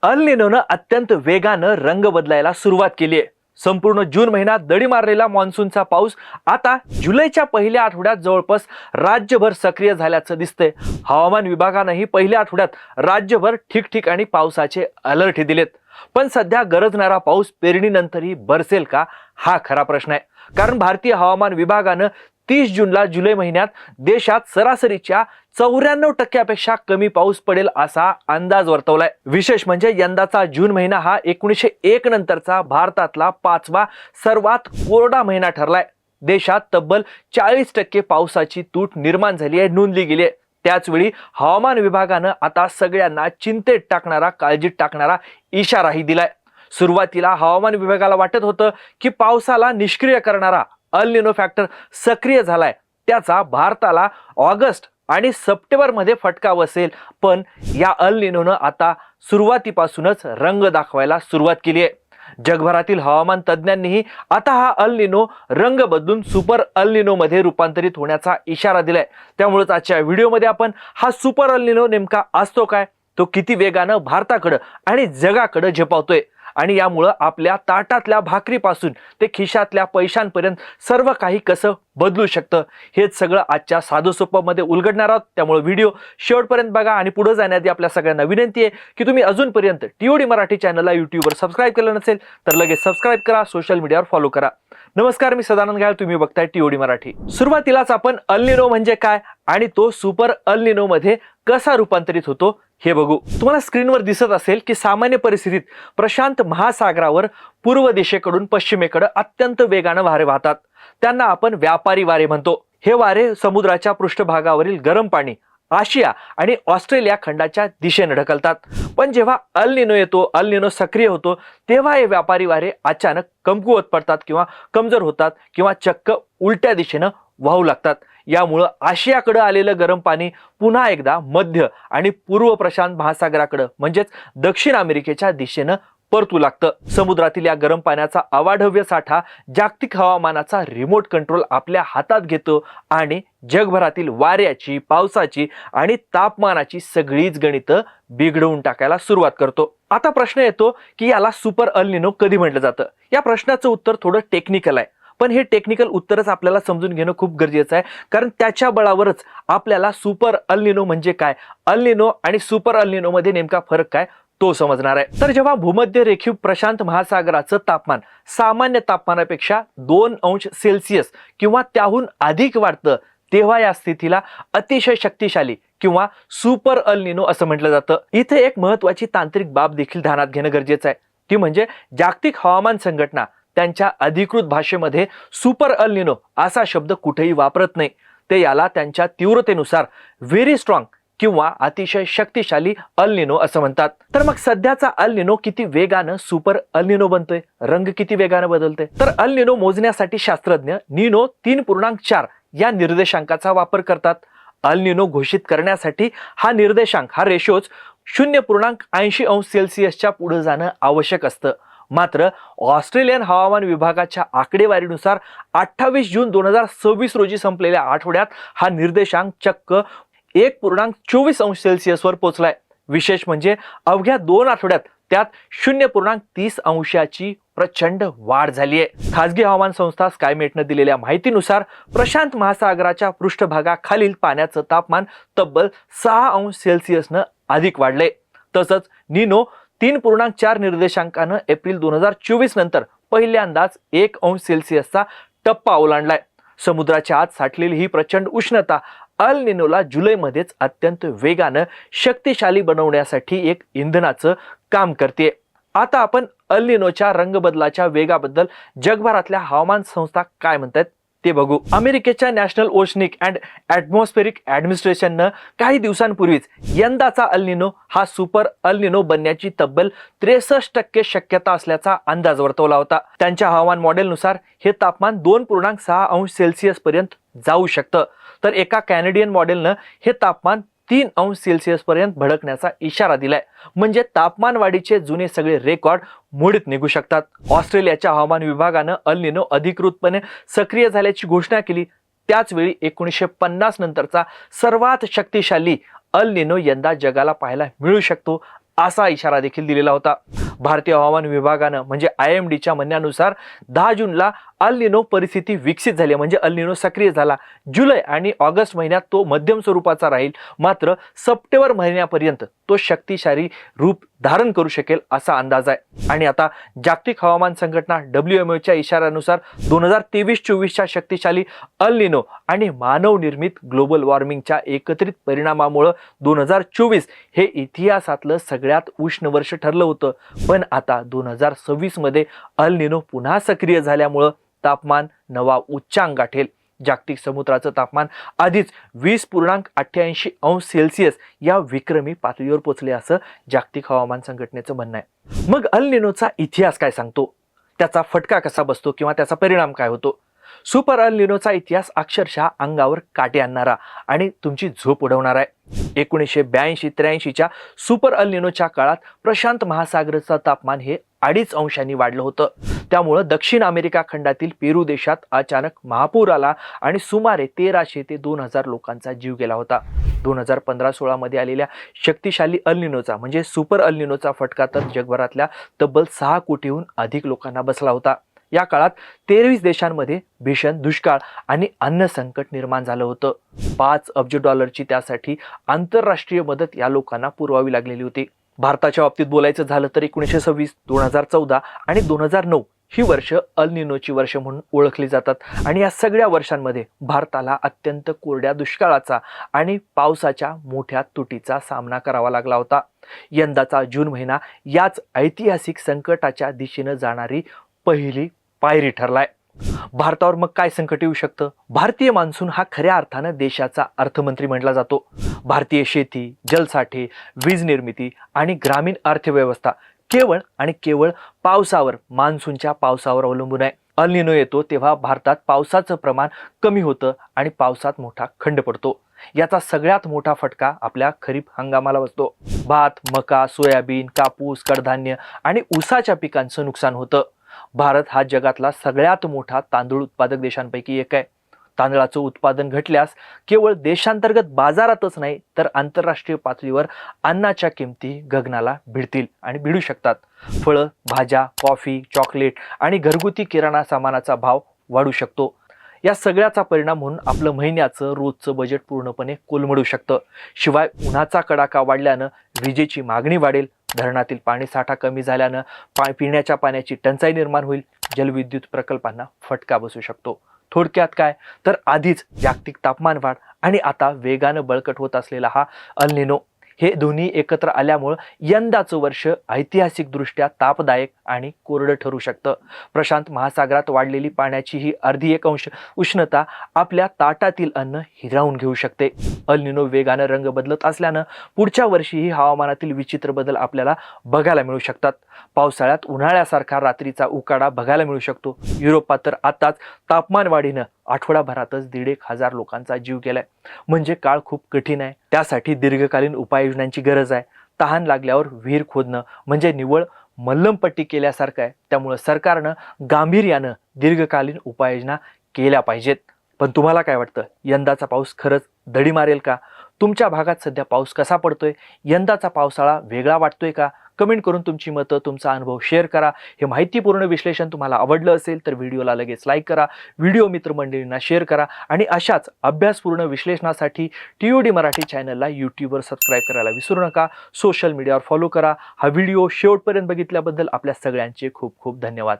अल निनोनं अत्यंत वेगानं रंग बदलायला सुरुवात केली आहे. संपूर्ण जून महिना दडी मारलेला मान्सूनचा पाऊस आता जुलैच्या पहिल्या आठवड्यात जवळपास राज्यभर सक्रिय झाल्याचं दिसतंय. हवामान विभागानंही पहिल्या आठवड्यात राज्यभर ठिकठिकाणी पावसाचे अलर्ट दिलेत. पण सध्या गरजणारा पाऊस पेरणीनंतरही बरसेल का, हा खरा प्रश्न आहे. कारण भारतीय हवामान विभागानं 30 जूनला जुलै महिन्यात देशात सरासरीच्या 94% कमी पाऊस पडेल असा अंदाज वर्तवलाय. विशेष म्हणजे यंदाचा जून महिना हा 1901 नंतरचा भारतातला 5वा सर्वात कोरडा महिना ठरलाय. देशात तब्बल 40% पावसाची तूट निर्माण झाली आहे, नोंदली गेली आहे. त्याचवेळी हवामान विभागानं आता सगळ्यांना चिंतेत टाकणारा, काळजीत टाकणारा इशाराही दिलाय. सुरुवातीला हवामान विभागाला वाटत होतं की पावसाला निष्क्रिय करणारा अल निनो फॅक्टर सक्रिय झालाय, त्याचा भारताला ऑगस्ट आणि सप्टेंबर मध्ये फटका बसेल. पण या अल निनोनं आता सुरुवातीपासूनच रंग दाखवायला सुरुवात केली आहे. जगभरातील हवामान तज्ज्ञांनीही आता हा अल निनो रंग बदलून सुपर अल निनो मध्ये रूपांतरित होण्याचा इशारा दिलाय. त्यामुळेच आजच्या व्हिडिओमध्ये आपण हा सुपर अल निनो नेमका असतो काय, तो किती वेगानं भारताकडे आणि जगाकडे झेपावतोय आणि यामुळे आपल्या ताटातल्या भाकरीपासून ते खिशातल्या पैशांपर्यंत सर्व काही कसं बदलू शकतं, हेच सगळं आजच्या साधं सोपं मध्ये उलगडणार आहोत. त्यामुळे व्हिडिओ शेवटपर्यंत बघा. आणि पुढे जाण्याआधी आपल्या सगळ्यांना विनंती आहे की तुम्ही अजूनपर्यंत टीओडी मराठी चॅनलला यूट्यूबवर सबस्क्राईब केलं नसेल तर लगेच सबस्क्राईब करा, सोशल मीडियावर फॉलो करा. नमस्कार, मी सदानंद घायल, तुम्ही बघताय टीओडी मराठी. सुरुवातीलाच आपण अल निनो म्हणजे काय आणि तो सुपर अल निनो मध्ये कसा रूपांतरित होतो हे बघू. तुम्हाला स्क्रीनवर दिसत असेल की सामान्य परिस्थितीत प्रशांत महासागरावर पूर्व दिशेकडून पश्चिमेकडे अत्यंत वेगानं वारे वाहतात. त्यांना आपण व्यापारी वारे म्हणतो. हे वारे समुद्राच्या पृष्ठभागावरील गरम पाणी आशिया आणि ऑस्ट्रेलिया खंडाच्या दिशेने ढकलतात. पण जेव्हा अल निनो येतो, अल निनो सक्रिय होतो, तेव्हा हे व्यापारी वारे अचानक कमकुवत पडतात किंवा कमजोर होतात किंवा चक्क उलट्या दिशेनं वाहू लागतात. यामुळं आशियाकडे आलेलं गरम पाणी पुन्हा एकदा मध्य आणि पूर्व प्रशांत महासागराकडे म्हणजेच दक्षिण अमेरिकेच्या दिशेनं परतू लागतं. समुद्रातील या गरम पाण्याचा अवाढव्य साठा जागतिक हवामानाचा रिमोट कंट्रोल आपल्या हातात घेतो आणि जगभरातील वाऱ्याची, पावसाची आणि तापमानाची सगळीच गणितं बिघडवून टाकायला सुरुवात करतो. आता प्रश्न येतो की याला सुपर अल निनो कधी म्हटलं जातं. या प्रश्नाचं उत्तर थोडं टेक्निकल आहे, पण हे टेक्निकल उत्तरच आपल्याला समजून घेणं खूप गरजेचं आहे. कारण त्याच्या बळावरच आपल्याला सुपर अल निनो म्हणजे काय, अल निनो आणि सुपर अल निनो मध्ये नेमका फरक काय तो समजणार आहे. तर जेव्हा भूमध्य रेखीव प्रशांत महासागराचं तापमान सामान्य तापमानापेक्षा 2 अंश सेल्सिअस किंवा त्याहून अधिक वाढतं, तेव्हा या स्थितीला अतिशय शक्तिशाली किंवा सुपर अल निनो असं म्हटलं जातं. इथे एक महत्वाची तांत्रिक बाब देखील ध्यानात घेणं गरजेचं आहे. ती म्हणजे जागतिक हवामान संघटना त्यांच्या अधिकृत भाषेमध्ये सुपर अल निनो असा शब्द कुठेही वापरत नाही. ते याला त्यांच्या तीव्रतेनुसार व्हेरी स्ट्रॉंग किंवा अतिशय शक्तिशाली अल निनो असं म्हणतात. तर मग सध्याचा अल निनो किती वेगानं सुपर अल निनो बनतोय, रंग किती वेगानं बदलतोय. तर अल निनो मोजण्यासाठी शास्त्रज्ञ निनो 3.4 या निर्देशांकाचा वापर करतात. अल निनो घोषित करण्यासाठी हा निर्देशांक, हा रेशोच 0.80 अंश सेल्सिअसच्या पुढे जाणं आवश्यक असतं. मात्र ऑस्ट्रेलियन हवामान विभागाच्या आकडेवारीनुसार 28 जून 2026 रोजी संपलेल्या आठवड्यात हा निर्देशांक चक्क 1.24 अंश सेल्सिअसवर पोहोचलाय. विशेष म्हणजे अवघ्या 2 आठवड्यात त्यात 0.30 अंशाची प्रचंड वाढ झाली आहे. खासगी हवामान संस्था स्कायमेटनं दिलेल्या माहितीनुसार प्रशांत महासागराच्या पृष्ठभागाखालील पाण्याचं तापमान तब्बल 6 अंश सेल्सिअसनं अधिक वाढले. तसंच निनो 3.4 निर्देशांकानं एप्रिल 2024 नंतर पहिल्यांदाच 1 अंश सेल्सिअसचा टप्पा ओलांडलाय. समुद्राच्या आत साठलेली ही प्रचंड उष्णता अल निनोला जुलैमध्येच अत्यंत वेगानं शक्तिशाली बनवण्यासाठी एक इंधनाचं काम करते. आता आपण अल निनोच्या रंगबदलाच्या वेगाबद्दल जगभरातल्या हवामान संस्था काय म्हणतात ते बघू. अमेरिकेच्या नॅशनल ओशनिक अँड ॲटमॉस्फेरिक ॲडमिनिस्ट्रेशननं काही दिवसांपूर्वीच यंदाचा अल निनो हा सुपर अल निनो बनण्याची तब्बल 63% शक्यता असल्याचा अंदाज वर्तवला होता. त्यांच्या हवामान मॉडेलनुसार हे तापमान 2.6 अंश सेल्सिअस पर्यंत जाऊ शकतं. तर एका कॅनेडियन मॉडेलनं हे तापमान 3 अंश सेल्सिअस पर्यंत भडकण्याचा इशारा दिलाय. म्हणजे तापमान वाढीचे जुने सगळे रेकॉर्ड मोडीत निघू शकतात. ऑस्ट्रेलियाच्या हवामान विभागानं अल निनो अधिकृतपणे सक्रिय झाल्याची घोषणा केली. त्याच वेळी 1950 नंतरचा सर्वात शक्तिशाली अल निनो यंदा जगाला पाहायला मिळू शकतो असा इशारा देखील दिलेला होता. भारतीय हवामान विभागानं म्हणजे IMDच्या म्हणण्यानुसार 10 जूनला अल निनो परिस्थिती विकसित झाली, म्हणजे अल निनो सक्रिय झाला. जुलै आणि ऑगस्ट महिन्यात तो मध्यम स्वरूपाचा राहील, मात्र सप्टेंबर महिन्यापर्यंत तो शक्तिशाली रूप धारण करू शकेल असा अंदाज आहे. आणि आता जागतिक हवामान संघटना WMOच्या इशाऱ्यानुसार 2023-24च्या शक्तिशाली अल निनो आणि मानव निर्मित ग्लोबल वॉर्मिंगच्या एकत्रित परिणामामुळे 2024 हे इतिहासातलं सगळ्यात उष्ण वर्ष ठरलं होतं. पण आता 2026 मध्ये अल निनो पुन्हा सक्रिय झाल्यामुळं तापमान नवा उच्चांक गाठेल. जागतिक समुद्राचं तापमान आधीच 20.88 अंश सेल्सिअस या विक्रमी पातळीवर पोहोचले असं जागतिक हवामान संघटनेचं म्हणणं आहे. मग अल निनोचा इतिहास काय सांगतो, त्याचा फटका कसा बसतो किंवा त्याचा परिणाम काय होतो? सुपर अल निनोचा इतिहास अक्षरशः अंगावर काटे आणणारा आणि तुमची झोप उडवणारा आहे. 1982-83च्या सुपर अल निनोच्या काळात प्रशांत महासागराचं तापमान हे 2.5 अंशांनी वाढलं होतं. त्यामुळं दक्षिण अमेरिका खंडातील पेरू देशात अचानक महापूर आला आणि सुमारे 1300 ते 2000 लोकांचा जीव गेला होता. 2015-16 मध्ये आलेल्या शक्तिशाली अल निनोचा म्हणजे सुपर अल निनोचा फटका तर जगभरातल्या तब्बल 6 कोटीहून अधिक लोकांना बसला होता. या काळात 23 देशांमध्ये भीषण दुष्काळ आणि अन्न संकट निर्माण झालं होतं. $5 अब्ज त्यासाठी आंतरराष्ट्रीय मदत या लोकांना पुरवावी लागलेली होती. भारताच्या बाबतीत बोलायचं झालं तर 1926, 2014 आणि 2009 ही वर्ष अल निनोची वर्ष म्हणून ओळखली जातात आणि या सगळ्या वर्षांमध्ये भारताला अत्यंत कोरड्या दुष्काळाचा आणि पावसाच्या मोठ्या तुटीचा सामना करावा लागला होता. यंदाचा जून महिना याच ऐतिहासिक संकटाच्या दिशेनं जाणारी पहिली पायरी ठरलाय. भारतावर मग काय संकट येऊ शकतं? भारतीय मान्सून हा खऱ्या अर्थानं देशाचा अर्थमंत्री म्हटला जातो. भारतीय शेती, जलसाठे, वीज निर्मिती आणि ग्रामीण अर्थव्यवस्था केवळ आणि केवळ मान्सूनच्या पावसावर अवलंबून आहे. अल निनो येतो तेव्हा भारतात पावसाचं प्रमाण कमी होतं आणि पावसात मोठा खंड पडतो. याचा सगळ्यात मोठा फटका आपल्या खरीप हंगामाला बसतो. भात, मका, सोयाबीन, कापूस, कडधान्य आणि ऊसाच्या पिकांचं नुकसान होतं. भारत हा जगातला सगळ्यात मोठा तांदूळ उत्पादक देशांपैकी एक आहे. तांदळाचं उत्पादन घटल्यास केवळ देशांतर्गत बाजारातच नाही तर आंतरराष्ट्रीय पातळीवर अन्नाच्या किमती गगनाला भिडतील आणि भिडू शकतात. फळं, भाज्या, कॉफी, चॉकलेट आणि घरगुती किराणा सामानाचा भाव वाढू शकतो. या सगळ्याचा परिणाम म्हणून आपलं महिन्याचं रोजचं बजेट पूर्णपणे कोलमडू शकतं. शिवाय उन्हाचा कडाका वाढल्यानं विजेची मागणी वाढेल, धरणातील पाणीसाठा कमी झाल्यानं पिण्याच्या पाण्याची टंचाई निर्माण होईल, जलविद्युत प्रकल्पांना फटका बसू शकतो. थोडक्यात काय तर आधीच जागतिक तापमान वाढ आणि आता वेगानं बळकट होत असलेला हा अल निनो हे दोन्ही एकत्र आल्यामुळं यंदाचं वर्ष ऐतिहासिकदृष्ट्या तापदायक आणि कोरडं ठरू शकतं. प्रशांत महासागरात वाढलेली पाण्याची ही 1/2 अंश उष्णता आपल्या ताटातील अन्न हिरावून घेऊ शकते. अल निनो वेगानं रंग बदलत असल्यानं पुढच्या वर्षीही हवामानातील विचित्र बदल आपल्याला बघायला मिळू शकतात. पावसाळ्यात उन्हाळ्यासारखा रात्रीचा उकाडा बघायला मिळू शकतो. युरोपात तर आताच तापमान वाढीनं आठवडाभरातच 1,500 लोकांचा जीव गेलाय. म्हणजे काळ खूप कठीण आहे. त्यासाठी दीर्घकालीन उपाययोजनांची गरज आहे. तहान लागल्यावर विहीर खोदणं म्हणजे निव्वळ मल्लमपट्टी केल्यासारखं आहे. त्यामुळे सरकारनं गांभीर्यानं दीर्घकालीन उपाययोजना केल्या पाहिजेत. पण तुम्हाला काय वाटतं, यंदाचा पाऊस खरंच दडी मारेल का? तुमच्या भागात सध्या पाऊस कसा पडतोय? यंदाचा पावसाळा वेगळा वाटतोय का? कमेंट करून तुमची मतं, तुमचा अनुभव शेअर करा. हे माहितीपूर्ण विश्लेषण तुम्हाला आवडलं असेल तर व्हिडिओला लगेच लाईक करा, व्हिडिओ मित्रमंडळींना शेअर करा आणि अशाच अभ्यासपूर्ण विश्लेषणासाठी TOD मराठी चॅनलला यूट्यूबवर सबस्क्राईब करायला विसरू नका. सोशल मीडियावर फॉलो करा. हा व्हिडिओ शेवटपर्यंत बघितल्याबद्दल आपल्या सगळ्यांचे खूप खूप धन्यवाद.